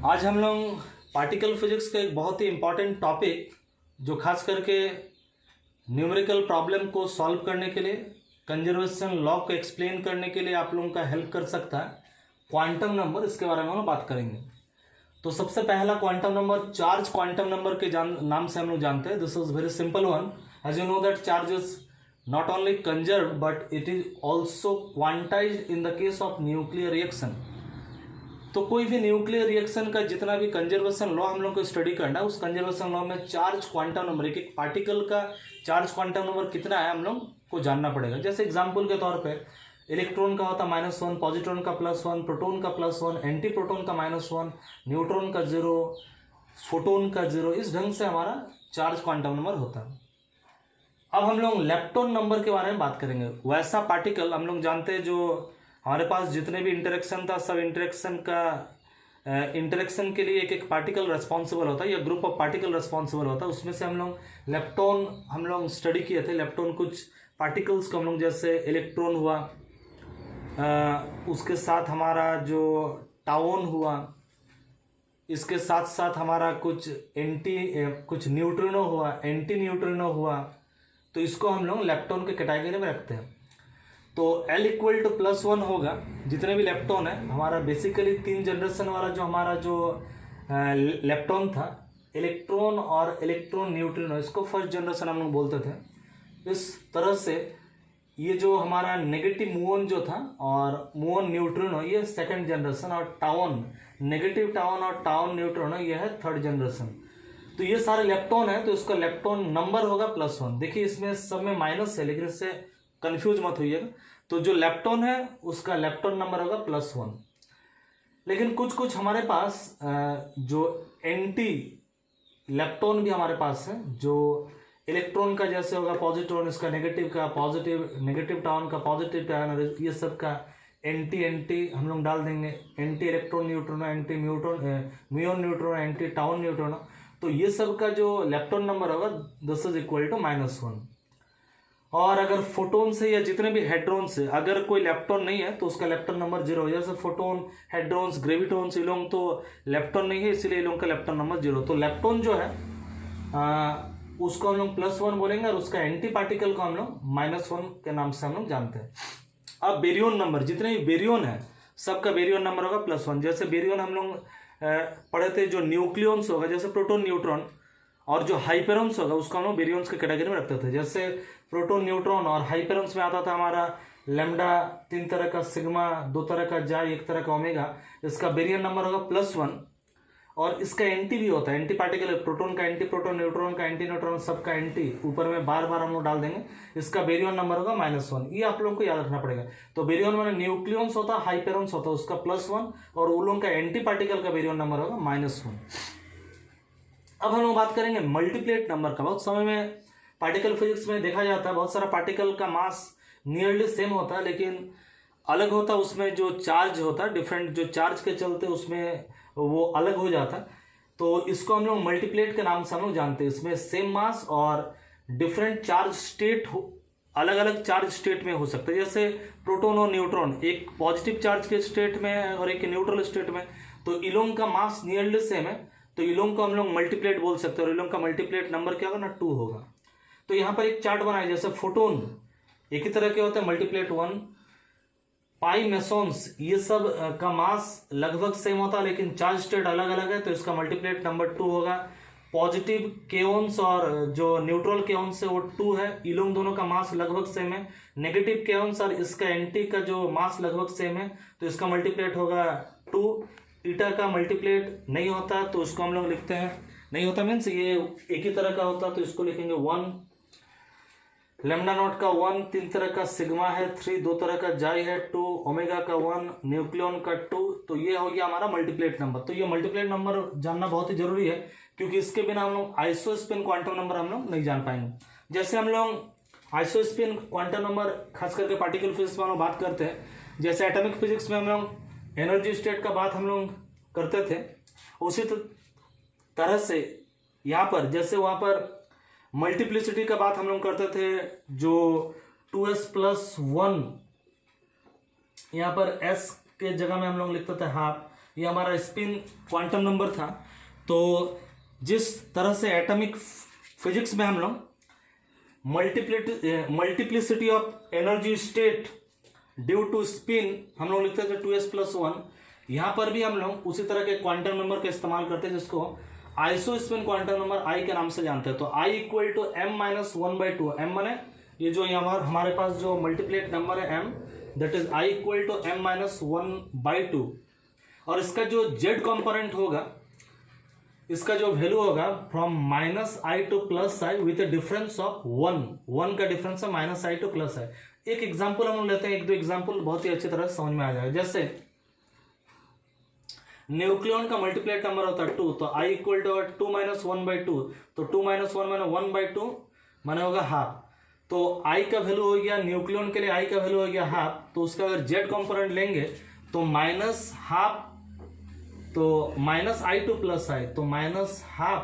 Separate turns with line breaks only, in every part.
आज हम लोग पार्टिकल फिजिक्स का एक बहुत ही इम्पॉर्टेंट टॉपिक जो खास करके न्यूमेरिकल प्रॉब्लम को सॉल्व करने के लिए, कंजर्वेशन लॉ को एक्सप्लेन करने के लिए आप लोगों का हेल्प कर सकता है, क्वांटम नंबर, इसके बारे में हम बात करेंगे। तो सबसे पहला quantum number charge quantum number के नाम से हम लोग जानते हैं। This is very simple one. As you know that charge is not only conserve but it is also quantised in the case of nuclear reaction. तो कोई भी न्यूक्लियर रिएक्शन का जितना भी कंजर्वेशन लॉ हम लोग को स्टडी करना है, उस कंजर्वेशन लॉ में चार्ज क्वांटम नंबर, एक एक पार्टिकल का चार्ज क्वांटम नंबर कितना है हम लोग को जानना पड़ेगा। जैसे एग्जांपल के तौर पे इलेक्ट्रॉन का होता -1, पॉजिट्रॉन का +1, प्रोटॉन का +1, एंटी प्रोटॉन का -1, न्यूट्रॉन का 0, फोटोन का 0। इस ढंग से हमारा चार्ज क्वांटम नंबर होता है। अब हम लोग लेप्टॉन नंबर के बारे में बात करेंगे। वैसा पार्टिकल हम लोग जानते हैं जो हमारे पास जितने भी इंटरेक्शन था, सब इंटरेक्शन के लिए एक एक पार्टिकल रेस्पॉन्सिबल होता है या ग्रुप ऑफ पार्टिकल रेस्पॉन्सिबल होता है। उसमें से हम लोग लेप्टॉन हम लोग स्टडी किए थे। लेप्टॉन कुछ पार्टिकल्स को हम लोग, जैसे इलेक्ट्रॉन हुआ, उसके साथ हमारा जो टाउन हुआ, इसके साथ साथ हमारा कुछ न्यूट्रिनो हुआ, एंटी न्यूट्रिनो हुआ, तो इसको हम लोग लेप्टॉन के कैटेगरी में रखते हैं। तो L = +1 होगा। जितने भी लेप्टॉन है हमारा, बेसिकली 3 जनरेशन वाला जो हमारा जो लेप्टॉन था, इलेक्ट्रॉन और इलेक्ट्रॉन न्यूट्रिनो, इसको फर्स्ट जनरेशन हम लोग बोलते थे। इस तरह से ये जो हमारा नेगेटिव मुओन जो था और मुओन न्यूट्रिनो, ये सेकंड जनरेशन, और टाउन, नेगेटिव टाउन और टाउन न्यूट्रिनो, ये है थर्ड जनरेशन। तो ये सारे लेप्टॉन है, तो इसका लेप्टॉन नंबर होगा +1। देखिए इसमें सब में माइनस है, लेकिन इससे कंफ्यूज मत होइएगा। तो जो लेप्टॉन है उसका लेप्टॉन नंबर होगा +1। लेकिन कुछ कुछ हमारे पास जो एंटी लेप्टॉन भी हमारे पास है, जो इलेक्ट्रॉन का जैसे होगा पॉजिट्रॉन, इसका नेगेटिव का पॉजिटिव, नेगेटिव टाउन का पॉजिटिव टाउन, ये सब का एंटी हम लोग डाल देंगे। Anti electron neutrino, anti muon neutrino, anti tauon neutrino. तो ये सब का जो लेप्टॉन नंबर होगा, दिस इज इक्वल टू -1। और अगर फोटोन से या जितने भी हेड्रॉन से अगर कोई लेप्टॉन नहीं है तो उसका लेप्टॉन नंबर 0। जैसे फोटोन, हेड्रॉन्स, ग्रेविटॉन्स, ये लोग तो लेप्टॉन नहीं है, इसीलिए लोगों का लेप्टॉन नंबर 0। तो लेप्टॉन जो है उसको हम लोग +1 बोलेंगे, और उसका एंटी पार्टिकल को हम लोग -1 के नाम से हम लोग जानते हैं। अब बेरियन नंबर, जितने भी बेरियन है सबका बेरियन नंबर होगा +1। जैसे बेरियन हम लोग पढ़े थे, जो न्यूक्लियॉन्स होगा, जैसे प्रोटॉन, न्यूट्रॉन, और जो हाइपेरॉन्स होगा उसको हम लोग बेरियंस के कैटेगरी में रखते थे। जैसे प्रोटॉन, न्यूट्रॉन और हाइपेरॉन्स में आता था हमारा लैम्डा 3 तरह का, सिग्मा 2 तरह का, जाई 1 तरह का, ओमेगा। इसका बेरियन नंबर होगा +1। और इसका एंटी भी होता है, एंटी पार्टिकल, प्रोटॉन का एंटी प्रोटॉन, न्यूट्रॉन का एंटी न्यूट्रॉन, सबका एंटी ऊपर में बार बार हम लोग डाल देंगे। इसका बेरियन नंबर होगा -1। ये आप लोगों को याद रखना पड़ेगा। तो बेरियन में न्यूक्लियॉन्स होता है, हाइपेरॉन्स होता है, उसका +1, और उन लोगों का एंटी पार्टिकल का बेरियन नंबर होगा -1। अब हम लोग बात करेंगे मल्टीप्लेट नंबर का। बहुत समय में पार्टिकल फिजिक्स में देखा जाता है बहुत सारा पार्टिकल का मास नियरली सेम होता है, लेकिन अलग होता है उसमें जो चार्ज होता है, डिफरेंट जो चार्ज के चलते उसमें वो अलग हो जाता है। तो इसको हम लोग मल्टीप्लेट के नाम से हम लोग जानते हैं। इसमें सेम मास और डिफरेंट चार्ज स्टेट, अलग अलग चार्ज स्टेट में हो सकता है। जैसे प्रोटॉन और न्यूट्रॉन एक पॉजिटिव चार्ज के स्टेट में है और एक न्यूट्रल स्टेट में, तो इलोंग का मास नियरली सेम है, तो इलोंग को हम लोग मल्टीप्लेट बोल सकते हैं। और इलोंग का मल्टीप्लेट नंबर क्या होगा ना, 2 होगा। तो यहाँ पर एक चार्ट बनाए, जैसे फोटोन एक ही तरह के होते हैं, मल्टीप्लेट 1। पाई मेसॉन्स, ये सब का मास लगभग सेम होता है, लेकिन चार्ज स्टेट अलग अलग है, तो इसका मल्टीप्लेट नंबर 2 होगा। पॉजिटिव केओन्स और जो न्यूट्रल केओन्स है वो 2 है। इलोंग दोनों का मास लगभग सेम है। नेगेटिव केओन्स और इसका एंटी का जो मास लगभग सेम है, तो इसका मल्टीप्लेट होगा 2। ईटा का मल्टीप्लेट नहीं होता, तो उसको हम लोग लिखते हैं, नहीं होता मीन्स ये एक ही तरह का होता, तो इसको लिखेंगे 1। लैम्डा नॉट का 1 3 तरह का, सिग्मा है 3 2 तरह का, जाई है 2, ओमेगा का 1, न्यूक्लियॉन का 2। तो ये हो गया हमारा मल्टीप्लेट नंबर। तो ये मल्टीप्लेट नंबर जानना बहुत ही जरूरी है, क्योंकि इसके बिना हम लोग आइसोस्पिन क्वांटम नंबर हम लोग नहीं जान पाएंगे। जैसे हम लोग आइसोस्पिन क्वांटम नंबर खास करके पार्टिकल फिजिक्स में हम लोग बात करते हैं, जैसे एटॉमिक फिजिक्स में हम लोग एनर्जी स्टेट का बात हम लोग करते थे, उसी तरह से यहाँ पर, जैसे वहाँ पर मल्टीप्लिसिटी का बात हम लोग करते थे, जो 2s+1, यहाँ पर s के जगह में हम लोग लिखते थे हाफ, ये हमारा स्पिन क्वांटम नंबर था। तो जिस तरह से एटॉमिक फिजिक्स में हम लोग multiplicity of energy state due to spin हम लोग लिखते थे 2s+1, यहाँ पर भी हम लोग उसी तरह के क्वांटम नंबर का इस्तेमाल करते हैं जिसको आइसो स्पिन क्वांटम नंबर आई के नाम से जानते हैं। तो I = m-1/2, m माने ये जो यहाँ हमारे पास जो मल्टीप्लेट नंबर है m, that is I = m-1/2। और इसका जो z कंपोनेंट होगा, इसका जो वैल्यू होगा from -i to +i with a difference of 1 का डिफरेंस है -i to +i। एक एग्जांपल हम लेते हैं, एक दो एग्जांपल बहुत ही अच्छी तरह से समझ में आ जाएगा। जैसे न्यूक्लियन का मल्टीप्लेट नंबर होता है 2, तो I = 2 - 1/2, तो 2 - 1 माने 1/2 माने होगा हाफ। तो I का वैल्यू हो गया, न्यूक्लियन के लिए I का वैल्यू हो गया हाफ, तो उसका अगर z कंपोनेंट लेंगे तो -12, तो -i to +i, तो -12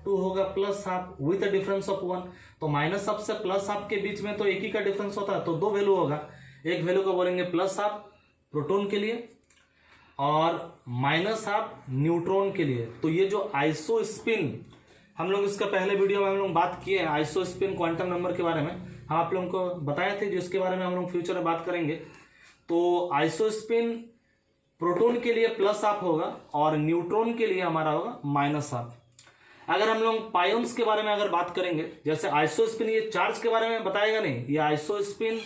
2 होगा +12 विथ अ डिफरेंस ऑफ 1। तो -12 से +12 के बीच में तो एक ही का डिफरेंस होता है, तो दो वैल्यू होगा। एक वैल्यू को बोलेंगे +12 प्रोटॉन के लिए और -12 न्यूट्रॉन के लिए। तो ये जो आइसो स्पिन, हम लोग इसका पहले वीडियो में हम लोग बात किए हैं आइसो स्पिन क्वांटम नंबर के बारे में, हम आप लोगों को बताए थे, जिसके बारे में हम लोग फ्यूचर में बात करेंगे। तो आइसो स्पिन प्रोटॉन के लिए +12 होगा और न्यूट्रॉन के लिए हमारा होगा -12। अगर हम लोग पायोन्स के बारे में अगर बात करेंगे, जैसे आइसो स्पिन, ये चार्ज के बारे में बताएगा नहीं, ये आइसो स्पिन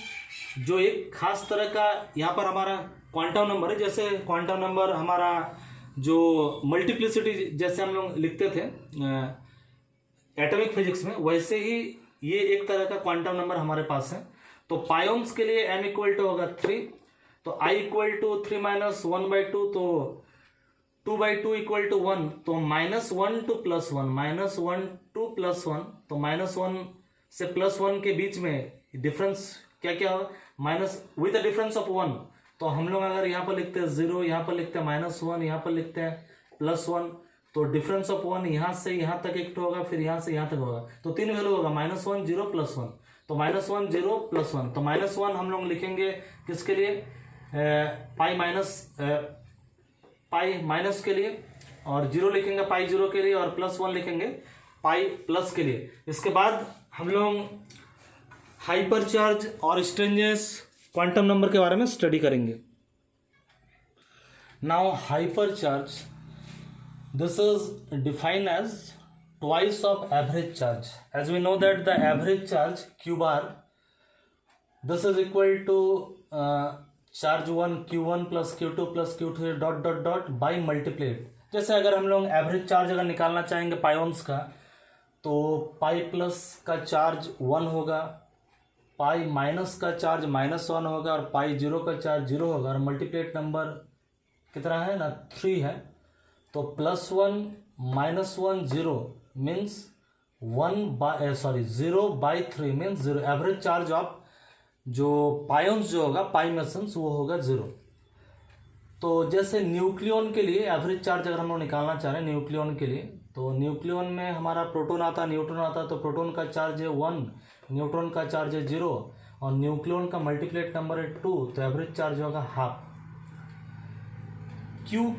जो एक खास तरह का यहाँ पर हमारा क्वांटम नंबर है। जैसे क्वांटम नंबर हमारा जो मल्टीप्लिसिटी जैसे हम लोग लिखते थे एटॉमिक फिजिक्स में, वैसे ही ये एक तरह का क्वांटम नंबर हमारे पास है। तो पायोन्स के लिए m = होगा 3, तो I = 3 - 1/2, तो 2/2 = 1, तो -1 to +1, -1 to +1, तो -1 से +1 के बीच में डिफरेंस क्या क्या होगा, minus with the difference of 1। तो हम लोग अगर यहाँ पर लिखते हैं 0, यहाँ पर लिखते हैं -1, यहाँ पर लिखते हैं +1, तो डिफरेंस ऑफ 1 यहाँ से यहाँ तक एक होगा, फिर यहाँ से यहाँ तक होगा, तो 3 वैल्यू होगा -1 0 +1, तो -1 0 +1। तो -1 हम लोग लिखेंगे किसके लिए, पाई माइनस के लिए, और 0 लिखेंगे पाई 0 के लिए, और +1 लिखेंगे पाई प्लस के लिए। इसके बाद हम लोग हाइपर चार्ज और स्ट्रेंजेस क्वांटम नंबर के बारे में स्टडी करेंगे। Now hyper charge, this is defined as twice of average charge. As we know that the average charge q bar, this is equal to charge 1 q1 plus q2 plus q3 dot dot dot by multiplied। जैसे अगर हम लोग average charge अगर निकालना चाहेंगे पायोन्स का, तो pi plus का चार्ज 1 होगा, पाई माइनस का चार्ज -1 होगा, और पाई 0 का चार्ज 0 होगा, और मल्टीप्लेट नंबर कितना है ना 3 है। तो +1 -1 0 means 0/3 means 0। Average charge of जो पायोन्स जो होगा पाई मेसन्स वो होगा 0। तो जैसे न्यूक्लियन के लिए एवरेज चार्ज अगर हम लोग निकालना चाह रहे हैं न्यूक्लियन के लिए, तो न्यूक्लियन में हमारा प्रोटॉन आता है, न्यूट्रॉन आता है, तो प्रोटॉन का चार्ज है 1, न्यूट्रॉन का चार्ज है 0, और न्यूक्लियन का मल्टीप्लेट नंबर है 2, तो एवरेज चार्ज होगा हाफ। क्यू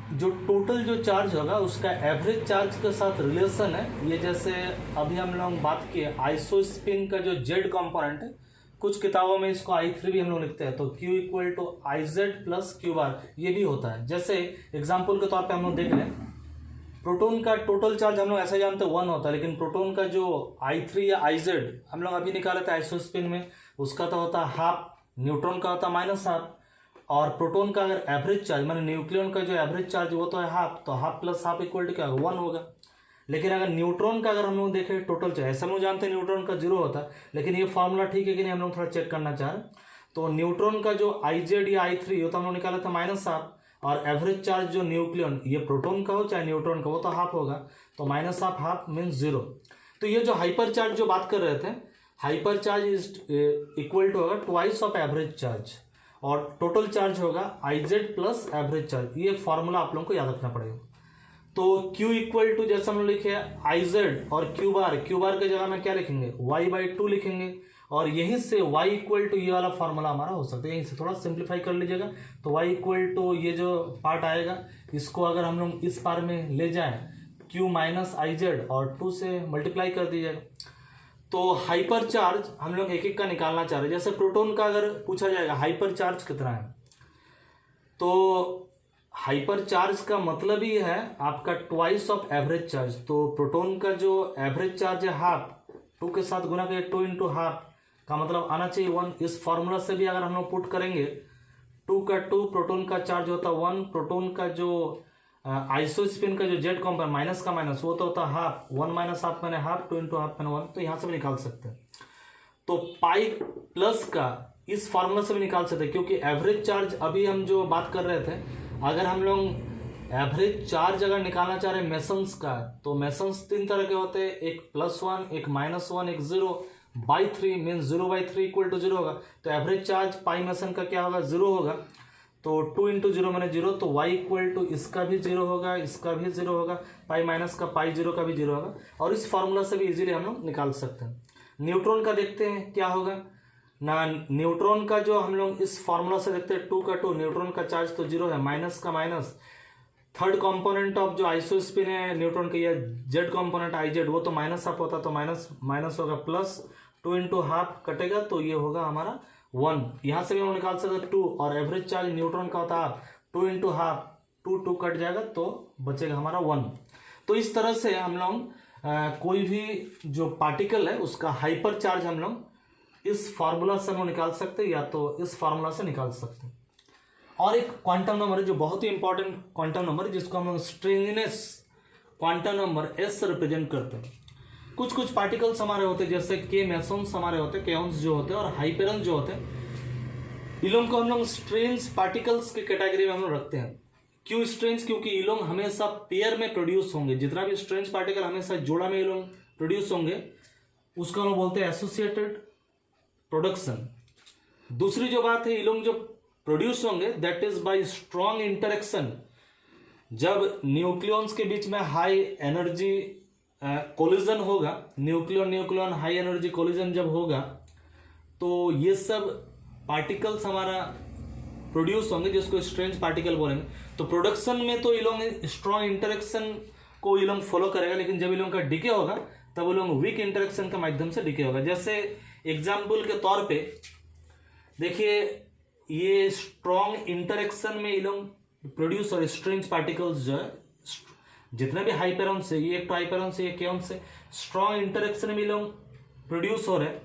जो टोटल जो चार्ज होगा उसका एवरेज चार्ज के साथ रिलेशन है। ये जैसे अभी हम लोग बात किए आइसो स्पिन का जो जेड कंपोनेंट है, कुछ किताबों में इसको I3 भी हम लोग लिखते हैं, तो Q = IZ + Q बार ये भी होता है। जैसे एग्जांपल के तौर पे हम लोग देख लें, प्रोटॉन का टोटल चार्ज हम लोग ऐसा जानते हैं 1 होता है, लेकिन प्रोटॉन का जो I3 या IZ हम लोग अभी निकाले थे आइसो स्पिन में, उसका तो होता है हाफ, न्यूट्रॉन का होता है -12, और प्रोटॉन का अगर एवरेज चार्ज माने न्यूक्लियन का जो एवरेज चार्ज वो तो है हाफ, तो half plus half equal to क्या होगा 1 होगा। लेकिन अगर न्यूट्रॉन का अगर हम लोग देखें टोटल चार्ज, ऐसा हम लोग जानते हैं न्यूट्रॉन का 0 होता है, लेकिन ये फॉर्मूला ठीक है कि नहीं हम लोग थोड़ा चेक करना चाह रहे हैं। तो न्यूट्रॉन का जो IZ या I3 वो तो हम लोग निकाला था -12, और एवरेज चार्ज जो न्यूक्लियन ये प्रोटॉन का हो चाहे न्यूट्रॉन का वो तो हाफ होगा, तो -12 हाफ मीन्स 0। तो ये जो हाइपर चार्ज जो बात कर रहे थे, hyper charge is equal to होगा ट्वाइस ऑफ एवरेज चार्ज, और टोटल चार्ज होगा IZ + एवरेज चार्ज। ये फॉर्मूला आप लोगों को याद रखना पड़ेगा। तो Q = जैसे हम लोग लिखे IZ और Q बार की जगह में क्या लिखेंगे Y/2 लिखेंगे, और यहीं से y इक्वल टू ये वाला फार्मूला हमारा हो सकता है, यहीं से थोड़ा सिंप्लीफाई कर लीजिएगा। तो y इक्वल टू ये जो पार्ट आएगा इसको अगर हम लोग इस पार में ले जाएं q माइनस आई जेड और 2 से मल्टीप्लाई कर दीजिएगा। तो हाइपर चार्ज हम लोग एक एक का निकालना चाह रहे हैं। जैसे प्रोटॉन का अगर पूछा जाएगा हाइपर चार्ज कितना है, तो हाइपर चार्ज का मतलब ही है आपका ट्वाइस ऑफ एवरेज चार्ज। तो प्रोटॉन का जो एवरेज चार्ज है हाफ, 2 के साथ गुना करिए, 2 इंटू हाफ का मतलब आना चाहिए 1। इस फॉर्मूला से भी अगर हम लोग पुट करेंगे 2 का 2 प्रोटॉन का चार्ज होता है 1, प्रोटॉन का जो आइसोस्पिन का जो जेड कॉम्पोनेंट माइनस का माइनस वो तो होता है हाफ, 1 माइनस हाफ मैंने हाफ, 2 इंटू हाफ मैंने 1। तो यहाँ से भी निकाल सकते हैं। तो पाई प्लस का इस फार्मूला से भी निकाल सकते हैं, क्योंकि एवरेज चार्ज अभी हम जो बात कर रहे थे, अगर हम लोग एवरेज चार्ज अगर निकालना चाह रहे हैं मेसन्स का, तो मेसन्स 3 तरह के होते हैं, एक +1, एक -1, एक 0/3 मीन्स 0/3 इक्वल टू 0 होगा। तो एवरेज चार्ज पाई मेसन का क्या होगा, 0 होगा। तो 2 इंटू 0 मैंने 0, तो y इक्वल टू इसका भी 0 होगा, इसका भी 0 होगा, पाई माइनस का पाई 0 का भी 0 होगा। और इस फार्मूला से भी इजीली हम लोग निकाल सकते हैं। न्यूट्रॉन का देखते हैं क्या होगा ना। न्यूट्रॉन का जो हम लोग इस फार्मूला से देखते हैं 2 का 2, न्यूट्रॉन का चार्ज तो 0 है, माइनस का माइनस, थर्ड कंपोनेंट ऑफ जो आइसोस्पिन है न्यूट्रॉन का, ये जेड कंपोनेंट आई जेड, वो तो माइनस हाफ होता, तो माइनस माइनस होगा प्लस, 2 इंटू हाफ कटेगा तो ये होगा हमारा 1। यहाँ से भी हम निकाल सकते हैं 2, और एवरेज चार्ज न्यूट्रॉन का होता है हाफ, 2 इंटू हाफ, 2 कट जाएगा तो बचेगा हमारा 1। तो इस तरह से हम लोग कोई भी जो पार्टिकल है उसका हाइपर चार्ज हम लोग इस फार्मूला से हम निकाल सकते हैं, या तो इस फार्मूला से निकाल सकते हैं। और एक क्वांटम नंबर है जो बहुत ही इंपॉर्टेंट क्वांटम नंबर है, जिसको हम लोग स्ट्रेंजीनेस क्वांटम नंबर एस से रिप्रेजेंट करते हैं। कुछ कुछ पार्टिकल्स हमारे होते हैं, जैसे के मेसन्स हमारे होते हैं, केऑन्स जो होते हैं, और हाइपेरन्स जो होते हैं, इन लोगों को हम लोग स्ट्रेंज पार्टिकल्स के कैटेगरी में हम लोग रखते हैं। क्यों स्ट्रेंज? क्योंकि ये लोग हमेशा पेयर में प्रोड्यूस होंगे। जितना भी स्ट्रेंज पार्टिकल हमेशा जोड़ा में ये लोग प्रोड्यूस होंगे उसको हम लोग बोलते हैं एसोसिएटेड प्रोडक्शन। दूसरी जो बात है, ये लोग जो प्रोड्यूस होंगे that is by strong interaction. जब न्यूक्लियॉन्स के बीच में हाई एनर्जी कोलिजन होगा, nucleon nucleon high energy collision जब होगा, तो ये सब पार्टिकल्स हमारा प्रोड्यूस होंगे, जिसको स्ट्रेंज पार्टिकल बोलेंगे। तो प्रोडक्शन में तो ये लोग स्ट्रॉन्ग इंटरेक्शन को ये लोग फॉलो करेगा, लेकिन जब ये लोगों का डिके होगा तब वो लोग वीक इंटरेक्शन के माध्यम से डिके होगा। जैसे एग्जाम्पल के तौर पे देखिए, ये स्ट्रॉन्ग इंटरेक्शन में ये लोग प्रोड्यूस और स्ट्रेंज पार्टिकल्स जो है, जितने भी हाइपेरॉन से, ये एक तो हाइपेरॉन से, ये केऑन से, स्ट्रॉन्ग इंटरेक्शन में ये लोग प्रोड्यूस हो रहे हैं।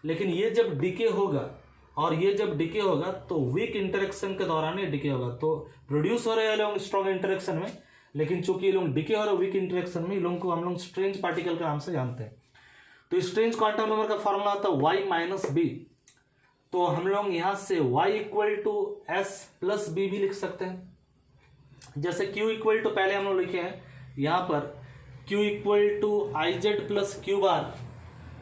लेकिन ये जब डिके होगा और ये जब डिके होगा तो वीक इंटरेक्शन के दौरान ये डिके होगा। तो प्रोड्यूस हो रहे हैं लोग स्ट्रॉन्ग इंटरेक्शन में, लेकिन चूंकि ये लोग डिके हो रहे हैं वीक इंटरेक्शन में, इन लोगों को हम लोग स्ट्रेंज पार्टिकल के नाम से जानते हैं। तो स्ट्रेंज क्वांटम नंबर का फॉर्मूला होता है y माइनस बी। तो हम लोग यहां से y equal to S plus B भी लिख सकते हैं। जैसे q इक्वल टू पहले हम लोग लिखे हैं यहां पर q equal to I Z plus Q bar.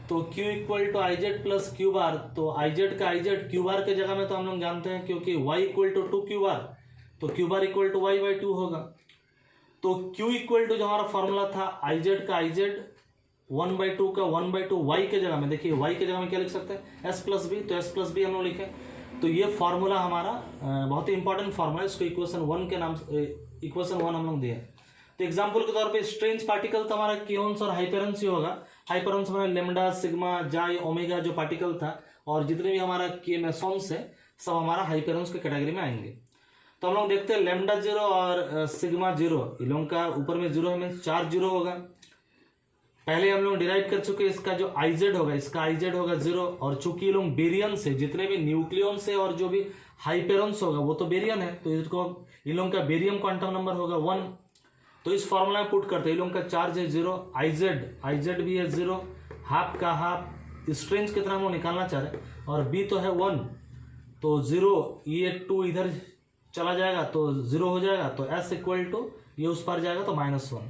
तो q equal to I Z plus Q bar, तो आई जेड का आई जेड क्यू बार के जगह में तो हम लोग जानते हैं, क्योंकि y equal to 2 q bar, तो q bar equal to y by 2 होगा। तो q इक्वल टू जो हमारा फॉर्मूला था आई जेड का आई जेड 1/2 का 1/2 y के जगह में, देखिए y के जगह में क्या लिख सकते हैं s प्लस बी। तो s प्लस बी हम लोग लिखे। तो ये फार्मूला हमारा बहुत ही इंपॉर्टेंट फार्मूला है, इसको इक्वेशन 1 के नाम से इक्वेशन 1 हम लोग दिए। तो एग्जाम्पल के तौर पे स्ट्रेंज पार्टिकल तो हमारा केऑन्स और हाइपेरॉन्स ही होगा। हाइपेरॉन्स हमारा लेमडा, सिग्मा, जाई, ओमेगा जो पार्टिकल था, और जितने भी हमारा के मेसॉन्स है सब हमारा हाइपेरॉन्स के कैटेगरी में आएंगे। तो हम लोग देखते हैं लेमडा 0 और सिग्मा 0, इन लोगों का ऊपर में 0 है, मीन्स 4 0 होगा। पहले हम लोग डिराइव कर चुके हैं, इसका जो आई जेड होगा, इसका आई जेड होगा 0, और चूंकि ये लोग बेरियन से, जितने भी न्यूक्लियन से और जो भी हाइपेरॉन्स होगा वो तो बेरियन है, तो इसको इन लोगों का बेरियम क्वांटम नंबर होगा 1। तो इस फॉर्मूला में पुट करते हैं, इन लोगों का चार्ज है 0, आई जेड भी है 0, हाफ का हाफ, स्ट्रेंज कितना हम लोग निकालना चाह रहे हैं, और बी तो है 1, तो 0, ये 2 इधर चला जाएगा तो 0 हो जाएगा। तो एस इक्वल टू ये उस पर जाएगा तो -1।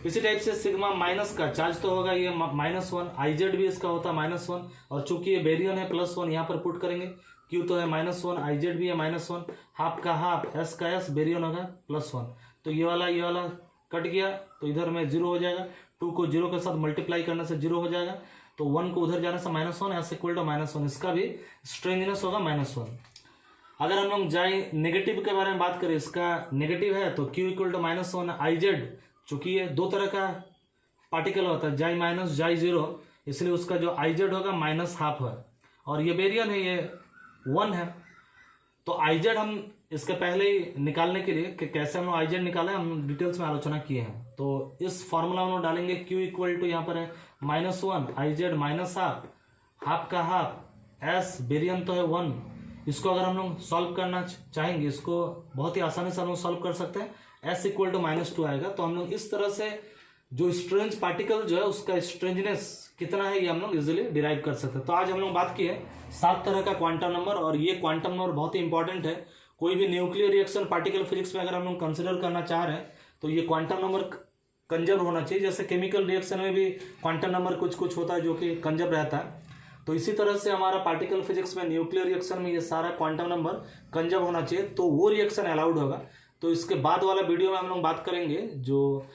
इसी टाइप से सिग्मा माइनस का चार्ज तो होगा ये -1, आई जेड भी इसका होता है -1, और चूंकि ये बेरियन है +1, यहाँ पर पुट करेंगे, क्यू तो है -1, आई जेड भी है -1, हाफ का हाफ, एस का एस, बेरियन होगा +1। तो ये वाला कट गया, तो इधर में 0 हो जाएगा, 2 को 0 के साथ मल्टीप्लाई करने से 0 हो जाएगा। तो तो 1 को उधर जाने से -1 एस इक्वल टू -1, इसका भी स्ट्रेंजनेस होगा -1। अगर हम लोग जाए नेगेटिव के बारे में बात करें, इसका नेगेटिव है तो Q इक्वल टू -1 IZ, चूंकि ये दो तरह का पार्टिकल होता है, जाई माइनस जाई जीरो, इसलिए उसका जो IZ होगा -12 है, और ये बेरियन है, ये 1 है। तो IZ हम इसके पहले ही निकालने के लिए कि कैसे हम लोग IZ निकालें, हम डिटेल्स में आलोचना किए हैं। तो इस फॉर्मूला में हम डालेंगे Q इक्वल टू यहाँ पर है -1 IZ -12, हाफ का हाफ, S बेरियन तो है 1। इसको अगर हम लोग सॉल्व करना चाहेंगे, इसको बहुत ही आसानी से हम लोग सॉल्व कर सकते हैं। S इक्वल टू -2 आएगा, तो हम लोग इस तरह से जो स्ट्रेंज पार्टिकल जो है उसका स्ट्रेंजनेस कितना है ये हम लोग इजीली डिराइव कर सकते हैं। तो आज हम लोग बात की है 7 तरह का क्वांटम नंबर, और ये क्वांटम नंबर बहुत ही इंपॉर्टेंट है। कोई भी न्यूक्लियर रिएक्शन पार्टिकल फिजिक्स में अगर हम लोग कंसिडर करना चाह रहे हैं तो ये क्वांटम नंबर कंजर्व होना चाहिए। जैसे केमिकल रिएक्शन में भी क्वांटम नंबर कुछ कुछ होता है जो कि कंजर्व रहता है, तो इसी तरह से हमारा पार्टिकल फिजिक्स में न्यूक्लियर रिएक्शन में ये सारा क्वांटम नंबर कंजर्व होना चाहिए, तो वो रिएक्शन अलाउड होगा। तो इसके बाद वाला वीडियो में हम लोग बात करेंगे जो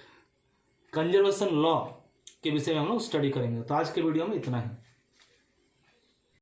कंजर्वेशन लॉ के विषय में हम लोग स्टडी करेंगे। तो आज के वीडियो में इतना ही।